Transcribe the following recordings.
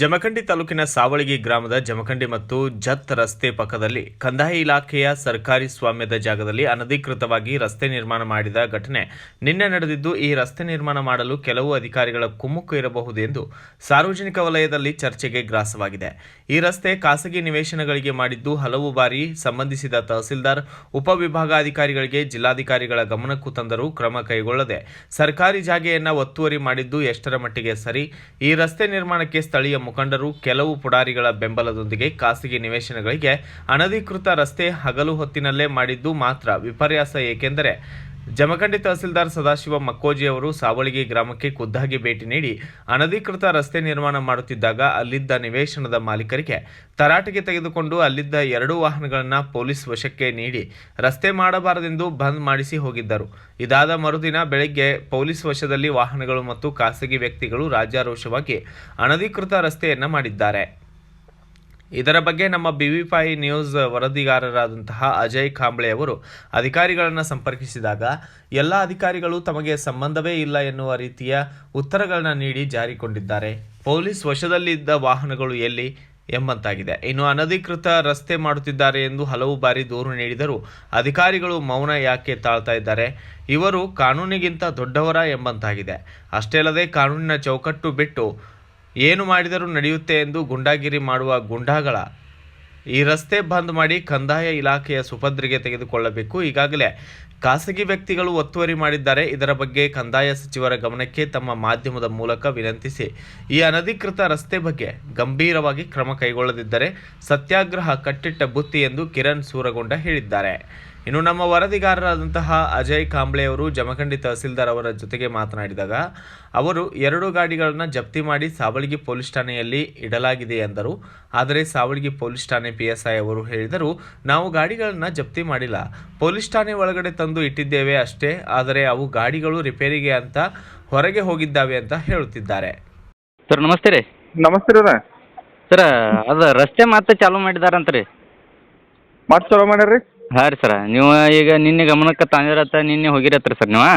ಜಮಖಂಡಿ ತಾಲೂಕಿನ ಸಾವಳಗಿ ಗ್ರಾಮದ ಜಮಖಂಡಿ ಮತ್ತು ಜತ್ ರಸ್ತೆ ಪಕ್ಕದಲ್ಲಿ ಕಂದಾಯ ಇಲಾಖೆಯ ಸರ್ಕಾರಿ ಸ್ವಾಮ್ಯದ ಜಾಗದಲ್ಲಿ ಅನಧಿಕೃತವಾಗಿ ರಸ್ತೆ ನಿರ್ಮಾಣ ಮಾಡಿದ ಘಟನೆ ನಿನ್ನೆ ನಡೆದಿದ್ದು, ಈ ರಸ್ತೆ ನಿರ್ಮಾಣ ಮಾಡಲು ಕೆಲವು ಅಧಿಕಾರಿಗಳ ಕುಮ್ಮಕ್ಕು ಇರಬಹುದು ಎಂದು ಸಾರ್ವಜನಿಕ ವಲಯದಲ್ಲಿ ಚರ್ಚೆಗೆ ಗ್ರಾಸವಾಗಿದೆ. ಈ ರಸ್ತೆ ಖಾಸಗಿ ನಿವೇಶನಗಳಿಗೆ ಮಾಡಿದ್ದು, ಹಲವು ಬಾರಿ ಸಂಬಂಧಿಸಿದ ತಹಸೀಲ್ದಾರ್, ಉಪವಿಭಾಗಾಧಿಕಾರಿಗಳಿಗೆ, ಜಿಲ್ಲಾಧಿಕಾರಿಗಳ ಗಮನಕ್ಕೂ ತಂದರೂ ಕ್ರಮ ಕೈಗೊಳ್ಳದೆ ಸರ್ಕಾರಿ ಜಾಗೆಯನ್ನ ಒತ್ತುವರಿ ಮಾಡಿದ್ದು ಎಷ್ಟರ ಮಟ್ಟಿಗೆ ಸರಿ? ಈ ರಸ್ತೆ ನಿರ್ಮಾಣಕ್ಕೆ ಸ್ಥಳೀಯ ಮುಖಂಡರು, ಕೆಲವು ಪುಡಾರಿಗಳ ಬೆಂಬಲದೊಂದಿಗೆ ಖಾಸಗಿ ನಿವೇಶನಗಳಿಗೆ ಅನಧಿಕೃತ ರಸ್ತೆ ಹಗಲು ಹೊತ್ತಿನಲ್ಲೇ ಮಾಡಿದ್ದು ಮಾತ್ರ ವಿಪರ್ಯಾಸ. ಏಕೆಂದರೆ ಜಮಖಂಡಿ ತಹಸೀಲ್ದಾರ್ ಸದಾಶಿವ ಮಕ್ಕೋಜಿ ಅವರು ಸಾವಳಗಿ ಗ್ರಾಮಕ್ಕೆ ಖುದ್ದಾಗಿ ಭೇಟಿ ನೀಡಿ ಅನಧಿಕೃತ ರಸ್ತೆ ನಿರ್ಮಾಣ ಮಾಡುತ್ತಿದ್ದಾಗ ಅಲ್ಲಿದ್ದ ನಿವೇಶನದ ಮಾಲೀಕರಿಗೆ ತರಾಟೆಗೆ ತೆಗೆದುಕೊಂಡು ಅಲ್ಲಿದ್ದ 2 ವಾಹನಗಳನ್ನು ಪೊಲೀಸ್ ವಶಕ್ಕೆ ನೀಡಿ ರಸ್ತೆ ಮಾಡಬಾರದೆಂದು ಬಂದ್ ಮಾಡಿಸಿ ಹೋಗಿದ್ದರು. ಇದಾದ ಮರುದಿನ ಬೆಳಗ್ಗೆ ಪೊಲೀಸ್ ವಶದಲ್ಲಿ ವಾಹನಗಳು ಮತ್ತು ಖಾಸಗಿ ವ್ಯಕ್ತಿಗಳು ರಾಜ್ಯಾರೋಷವಾಗಿ ಅನಧಿಕೃತ ರಸ್ತೆಯನ್ನ ಮಾಡಿದ್ದಾರೆ. ಇದರ ಬಗ್ಗೆ ನಮ್ಮ BV5 ನ್ಯೂಸ್ ವರದಿಗಾರರಾದಂತಹ ಅಜಯ್ ಕಾಂಬ್ಳೆ ಅವರು ಅಧಿಕಾರಿಗಳನ್ನು ಸಂಪರ್ಕಿಸಿದಾಗ ಎಲ್ಲ ಅಧಿಕಾರಿಗಳು ತಮಗೆ ಸಂಬಂಧವೇ ಇಲ್ಲ ಎನ್ನುವ ರೀತಿಯ ಉತ್ತರಗಳನ್ನು ನೀಡಿ ಜಾರಿಕೊಂಡಿದ್ದಾರೆ. ಪೊಲೀಸ್ ವಶದಲ್ಲಿದ್ದ ವಾಹನಗಳು ಎಲ್ಲಿ ಎಂಬಂತಾಗಿದೆ. ಇನ್ನು ಅನಧಿಕೃತ ರಸ್ತೆ ಮಾಡುತ್ತಿದ್ದಾರೆ ಎಂದು ಹಲವು ಬಾರಿ ದೂರು ನೀಡಿದರೂ ಅಧಿಕಾರಿಗಳು ಮೌನ ಯಾಕೆ ತಾಳ್ತಾ ಇದ್ದಾರೆ? ಇವರು ಕಾನೂನಿಗಿಂತ ದೊಡ್ಡವರ ಎಂಬಂತಾಗಿದೆ. ಅಷ್ಟೇ ಅಲ್ಲದೆ ಕಾನೂನಿನ ಚೌಕಟ್ಟು ಬಿಟ್ಟು ಏನು ಮಾಡಿದರೂ ನಡೆಯುತ್ತೆ ಎಂದು ಗುಂಡಾಗಿರಿ ಮಾಡುವ ಗುಂಡಾಗಳ ಈ ರಸ್ತೆ ಬಂದ್ ಮಾಡಿ ಕಂದಾಯ ಇಲಾಖೆಯ ಸುಪರ್ದಿಗೆ ತೆಗೆದುಕೊಳ್ಳಬೇಕು. ಈಗಾಗಲೇ ಖಾಸಗಿ ವ್ಯಕ್ತಿಗಳು ಒತ್ತುವರಿ ಮಾಡಿದ್ದಾರೆ. ಇದರ ಬಗ್ಗೆ ಕಂದಾಯ ಸಚಿವರ ಗಮನಕ್ಕೆ ತಮ್ಮ ಮಾಧ್ಯಮದ ಮೂಲಕ ವಿನಂತಿಸಿ ಈ ಅನಧಿಕೃತ ರಸ್ತೆ ಬಗ್ಗೆ ಗಂಭೀರವಾಗಿ ಕ್ರಮ ಕೈಗೊಳ್ಳದಿದ್ದರೆ ಸತ್ಯಾಗ್ರಹ ಕಟ್ಟಿಟ್ಟ ಬುತ್ತಿ ಎಂದು ಕಿರಣ್ ಸೂರಗೊಂಡ ಹೇಳಿದ್ದಾರೆ. ಇನ್ನು ನಮ್ಮ ವರದಿಗಾರರಾದಂತಹ ಅಜಯ್ ಕಾಂಬ್ಳೆ ಅವರು ಜಮಖಂಡಿ ತಹಸೀಲ್ದಾರ್ ಅವರ ಜೊತೆಗೆ ಮಾತನಾಡಿದಾಗ ಅವರು 2 ಗಾಡಿಗಳನ್ನು ಜಪ್ತಿ ಮಾಡಿ ಸಾವಳಗಿ ಪೊಲೀಸ್ ಠಾಣೆಯಲ್ಲಿ ಇಡಲಾಗಿದೆ ಎಂದರು. ಆದರೆ ಸಾವಳಗಿ ಪೊಲೀಸ್ ಠಾಣೆ PSI ಅವರು ಹೇಳಿದರು, ನಾವು ಗಾಡಿಗಳನ್ನು ಜಪ್ತಿ ಮಾಡಿಲ್ಲ, ಪೊಲೀಸ್ ಠಾಣೆ ಒಳಗಡೆ ತಂದು ಇಟ್ಟಿದ್ದೇವೆ ಅಷ್ಟೇ. ಆದರೆ ಅವು ಗಾಡಿಗಳು ರಿಪೇರಿಗೆ ಅಂತ ಹೊರಗೆ ಹೋಗಿದ್ದಾವೆ ಅಂತ ಹೇಳುತ್ತಿದ್ದಾರೆ. ಸರ್ ನಮಸ್ತೆ ರೀ. ನಮಸ್ತೆ ರೀ. ಸರ ಅದು ರಸ್ತೆ ಮತ್ತೆ ಚಾಲೂ ಮಾಡಿದಾರಂತ ರೀ. ಮತ್ತೆ ಚಲೋ ಮಾಡ್ಯಾರ ರೀ? ಹಾಂ ರೀ ಸರ. ನೀವು ಈಗ ನಿನ್ನೆ ಗಮನಕ್ಕೆ ತಂದಿರತ್ತ, ನಿನ್ನೆ ಹೋಗಿರತ್ರಿ ಸರ್ ನೀವು?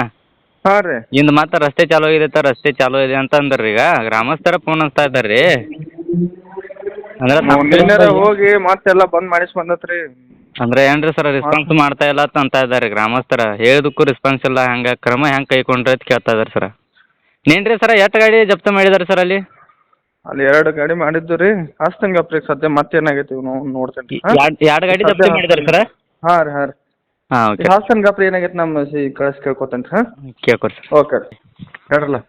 ಹಾಂ ರೀ. ಇಂದು ಮತ್ತೆ ರಸ್ತೆ ಚಾಲೂ ಆಗಿದೆ, ರಸ್ತೆ ಚಾಲೂ ಇದೆ ಅಂತ ಅಂದ್ರಿ. ಈಗ ಗ್ರಾಮಸ್ಥರ ಫೋನ್ ಹಚ್ತಾ ಇದ್ದಾರೆ ರೀ. ಅಂದ್ರೆ ನಿನ್ನೆ ಹೋಗಿ ಮತ್ತೆಲ್ಲ ಬಂದ್ ಮಾಡಿಸಿ ಬಂದತ್ರಿ. ಅಂದ್ರೆ ಏನ್ರಿ ಸರ್ ರೆಸ್ಪಾನ್ಸ್ ಮಾಡ್ತಾ ಇಲ್ಲ ಅಂತ ಇದ್ದಾರೆ ಗ್ರಾಮಸ್ಥರ. ಹೇಳಿದಕ್ಕೂ ರೆಸ್ಪಾನ್ಸ್ ಇಲ್ಲ. ಹಂಗೆ ಕ್ರಮ ಹೆಂಗೆ ಕೈಕೊಂಡ್ರಿ ಅಂತ ಕೇಳ್ತಾ ಇದ್ದಾರೆ ಸರ್. ನೇನ್ರಿ ಸರ ಎಷ್ಟು ಗಾಡಿ ಜಪ್ತ ಮಾಡಿದಾರೆ ಸರ್ ಅಲ್ಲಿ? ಅಲ್ಲಿ 2 ಗಾಡಿ ಮಾಡಿದ್ದು ರೀ. ಹಸ್ತಂಗಪ್ರಿ ಸದ್ಯ ಮತ್ತೇನಾಗೈತಿ ನಾವು ನೋಡ್ತೇನೆ. 2 ಗಾಡಿ ಜಪ್ತಿ ಮಾಡಿದಾರೆ ಸರ್? ಹಾಂ ರೀ. ಹಾಂ ರೀ. ಹಾಂ ಓಕೆ. ಹಾಸನ್ಗಪ್ರಿ ಏನಾಗೈತಿ ನಮ್ಮ ಕಳಿಸಿ ಕೇಳ್ಕೊತೇನೆ. ಹಾಂ ಕೇಳ್ಕೊರಿ ಸರ್. ಓಕೆ ರೀ, ಹೇಳ್ರಲ್ಲ.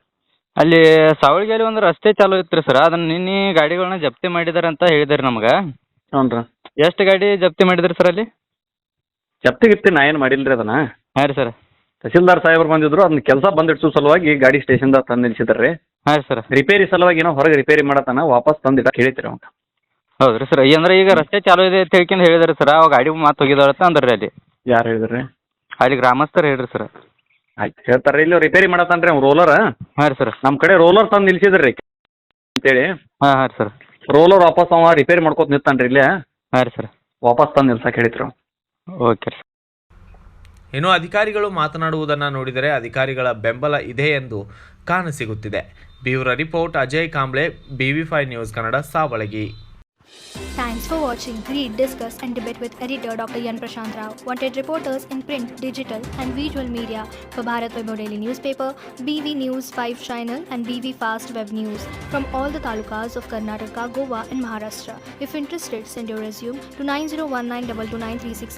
ಅಲ್ಲಿ ಸಾವಳಗಿಯಲ್ಲಿ ಒಂದು ರಸ್ತೆ ಚಾಲೂ ಇತ್ತು ರೀ ಸರ್. ಅದನ್ನು ನಿನ್ನೆ ಗಾಡಿಗಳನ್ನ ಜಪ್ತಿ ಮಾಡಿದಾರೆ ಅಂತ ಹೇಳಿದಾರೆ ನಮ್ಗೆ. ಹ್ಞೂ ರೀ. ಎಷ್ಟು ಗಾಡಿ ಜಪ್ತಿ ಮಾಡಿದ್ರಿ ಸರ್ ಅಲ್ಲಿ? ಜಪ್ತಿ ನಾ ಏನು ಮಾಡಿಲ್ಲ ರೀ ಅದನ್ನ. ಹಾಂ ರೀ ಸರ್. ತಹಸೀಲ್ದಾರ್ ಸಾಹೇಬ್ರು ಬಂದಿದ್ರು, ಅದನ್ನ ಕೆಲಸ ಬಂದಿಡ್ಸೋ ಸಲುವಾಗಿ ಗಾಡಿ ಸ್ಟೇಷನ್ದಾಗ ತಂದು ನಿಲ್ಸಿದಾರೆ ರೀ. ಹಾಂ ರೀ ಸರ್. ರಿಪೇರಿ ಸಲುವಾಗಿ ಏನೋ ಹೊರಗೆ ರಿಪೇರಿ ಮಾಡತ್ತಾನ, ವಾಪಸ್ ತಂದಿಟ್ಟ ಹೇಳಿತ್ರಿ ಅವ್ನು. ಹೌದು ರೀ ಸರ್. ಅಂದ್ರೆ ಈಗ ರಸ್ತೆ ಚಾಲೂ ಇದೆ ಅಂತ ಹೇಳ್ಕೊಂಡು ಹೇಳಿದಾರೆ ಸರ್. ಅವಾಗ ಗಾಡಿ ಮಾತು ಹೋಗಿದಾರೆ ಅಂತ ಅಂದ್ರೆ ಅಲ್ಲಿ ಯಾರು ಹೇಳಿದ್ರಿ? ಅಲ್ಲಿ ಗ್ರಾಮಸ್ಥರು ಹೇಳ್ರಿ ಸರ್. ಆಯ್ತು ಹೇಳ್ತಾರೆ. ಇಲ್ಲಿ ರಿಪೇರಿ ಮಾಡತ್ತಾನ ರೀ ಅವ್ನು ರೋಲರ್. ಹಾಂ ರೀ ಸರ್. ನಮ್ಮ ಕಡೆ ರೋಲರ್ ತಂದು ನಿಲ್ಸಿದ್ರಿ ರೀ ಅಂತೇಳಿ. ಹಾಂ ಹಾಂ ರೀ ಸರ್. ರೋಲರ್ ವಾಪಸ್ ಅವ ರಿಪೇರಿ ಮಾಡ್ಕೊತ ನಿಂತಾನ ರೀ ಇಲ್ಲೇ. ಹಾಂ ರೀ ಸರ್. ವಾಪಸ್ ತಂದು ನಿಲ್ಸಕ್ಕೆ ಹೇಳಿದ್ರು. ಓಕೆ ರೀ. ಇನ್ನು ಅಧಿಕಾರಿಗಳು ಮಾತನಾಡುವುದನ್ನು ನೋಡಿದರೆ ಅಧಿಕಾರಿಗಳ ಬೆಂಬಲ ಇದೆ ಎಂದು ಕಾಣಸಿಗುತ್ತಿದೆ. Bureau report Ajay Kamble, BV5 news Kannada, Savalagi. Thanks for watching. Read, discuss and debate with editor Dr. Yan Prashant Rao. Wanted reporters in print, digital and visual media for Bharat Vaibhav Daily Newspaper, BV News 5 Channel and BV Fast Web News from all the talukas of Karnataka, Goa and Maharashtra. If interested, send your resume to 9019229368